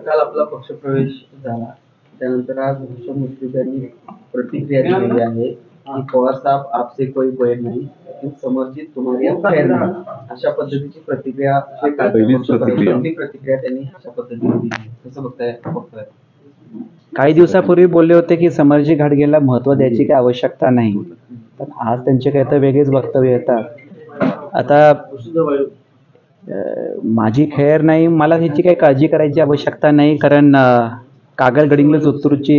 काल आपला पक्षप्रवेश झाला, त्यानंतर आज हुसेन मुश्रीफ यांनी प्रतिक्रिया दिलेली आहे की पवार साहब आपसे कोई बैर नहीं लेकिन समर्जित तुम्हारी अब खैर नहीं, अशा पद्धतीची प्रतिक्रिया त्यांनी अशा पद्धतीने दिली. कसं बघताय? काही दिवसापूर्वी बोलले होते की समर्जी घाटगेला महत्त्व द्यायची काही आवश्यकता नाही, पण आज त्यांचे काही तर वेगळेच वक्तव्य येतात. आता माझी खैर नाही, मला ह्याची काही काळजी करायची आवश्यकता नाही, कारण कागल गडिंग्लज उत्तूरची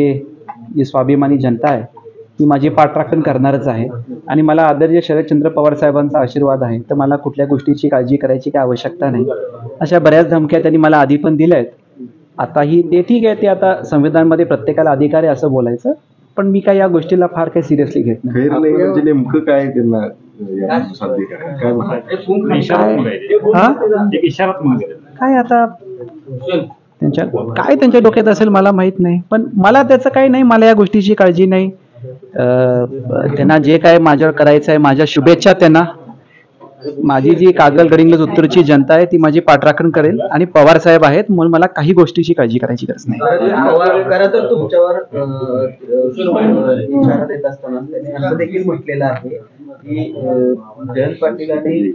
जी स्वाभिमानी जनता आहे ती माझी पाठराखण करणारच आहे. आणि मला आदरणीय शरदचंद्र पवार साहेबांचा आशीर्वाद आहे, तर मला कुठल्या गोष्टीची काळजी करायची काही आवश्यकता नाही. अशा बऱ्याच धमक्या त्यांनी मला आधी पण दिल्या आहेत, आताही ते ठीक आहे. ते आता संविधानामध्ये प्रत्येकाला अधिकार आहे असं बोलायचं, पण मी काय या गोष्टीला फार काही सिरियसली घेत नाही. नेमकं काय त्यांना काय आता त्यांच्या डोक्यात असेल मला माहित नाही, पण मला त्याचं काही नाही, मला या गोष्टीची काळजी नाही. त्यांना जे काय माझ्यावर करायचं आहे, माझ्या शुभेच्छा त्यांना. माझी जी कागल गडिंग्लज उत्तरची जनता आहे ती माझी पाठराखण करेल आणि पवार साहेब आहेत म्हणून मला काही गोष्टीची काळजी करायची गरज नाही. खरं तर तुमच्यावर विचारात येत असताना त्यांनी असं देखील म्हटलेलं आहे की जयंत पाटील आणि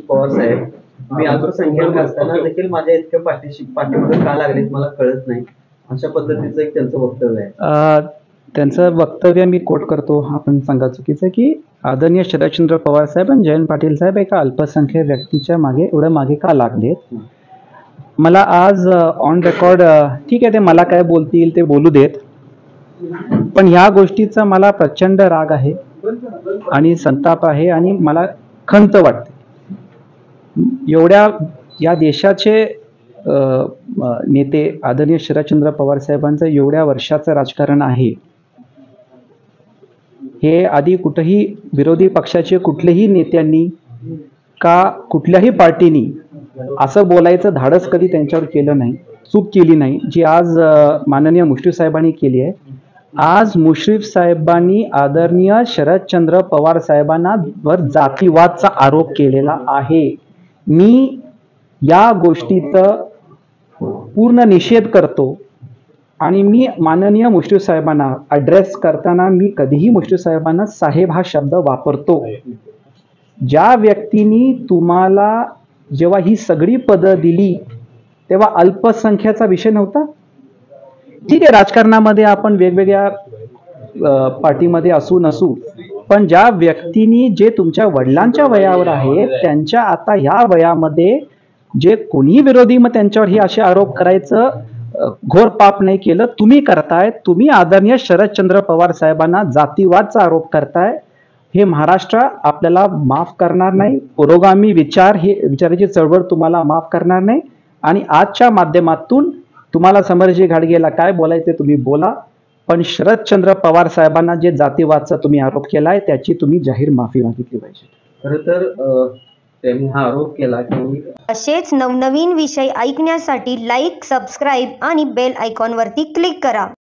पवार साहेब मी अल्पसंख्याक असताना देखील माझ्या इतक्या पाठीमागे का लागलेत मला कळत नाही, अशा पद्धतीचं एक त्यांचं वक्तव्य आहे. त्यांचं वक्तव्य मी कोट करतो, आपण सांगा चुकीचं की आदरणीय शरदचंद्र पवार साहेब आणि जयंत पाटील साहेब एका अल्पसंख्याक व्यक्तीच्या मागे एवढं मागे का लागलेत. मला आज ऑन रेकॉर्ड ठीक आहे, ते मला काय बोलतील ते बोलू देत, पण ह्या गोष्टीचा मला प्रचंड राग आहे आणि संताप आहे आणि मला खंत वाटते. एवढ्या या देशाचे नेते आदरणीय शरदचंद्र पवार साहेबांचं एवढ्या वर्षाचं राजकारण आहे, हे आधी कुठेही विरोधी पक्षाचे कुठल्याही नेत्यांनी का कुठल्याही पार्टीनी असं बोलायचं धाडस कधी त्यांच्यावर केलं नाही, चूक केली नाही, जी आज माननीय मुश्रीफ साहेबांनी केली आहे. आज मुश्रीफ साहेबांनी आदरणीय शरदचंद्र पवार साहेबांना वर जातीवादचा आरोप केलेला आहे. मी या गोष्टीचा पूर्ण निषेध करतो आणि मी माननीय मुश्रीफ साहेबांना ॲड्रेस करताना मी कधीही मुश्रीफ साहेबांना साहेब हा शब्द वापरतो. ज्या व्यक्तीने तुम्हाला जेव्हा ही सगळी पदं दिली तेव्हा अल्पसंख्याचा विषय नव्हता. ठीक आहे, राजकारणामध्ये आपण वेगवेगळ्या पार्टीमध्ये असू नसू, पण ज्या व्यक्तींनी जे तुमच्या वडिलांच्या वयावर आहेत त्यांच्या आता ह्या वयामध्ये जे कोणी विरोधी मग त्यांच्यावर हे असे आरोप करायचं घोर पाप नाही केलं, तुम्ही करताय. तुम्ही आदरणीय शरदचंद्र पवार साहेबांना जातीवादचा आरोप करताय. हे महाराष्ट्र आपल्याला माफ करणार नाही. पुरोगामी विचाराची चळवळ तुम्हाला माफ करणार नाही. आणि आजच्या माध्यमातून तुम्हाला समर्जी घाटगेला काय बोलायचे तुम्ही बोला, पण शरदचंद्र पवार साहेबांना जे जातीवादचा तुम्ही आरोप केलाय त्याची तुम्ही जाहीर माफी मागितली पाहिजे. खरं तर त्यांनी हा आरोप केला की असेच नवनवीन विषय ऐकण्यासाठी लाईक, सबस्क्राईब आणि बेल आयकॉनवरती क्लिक करा.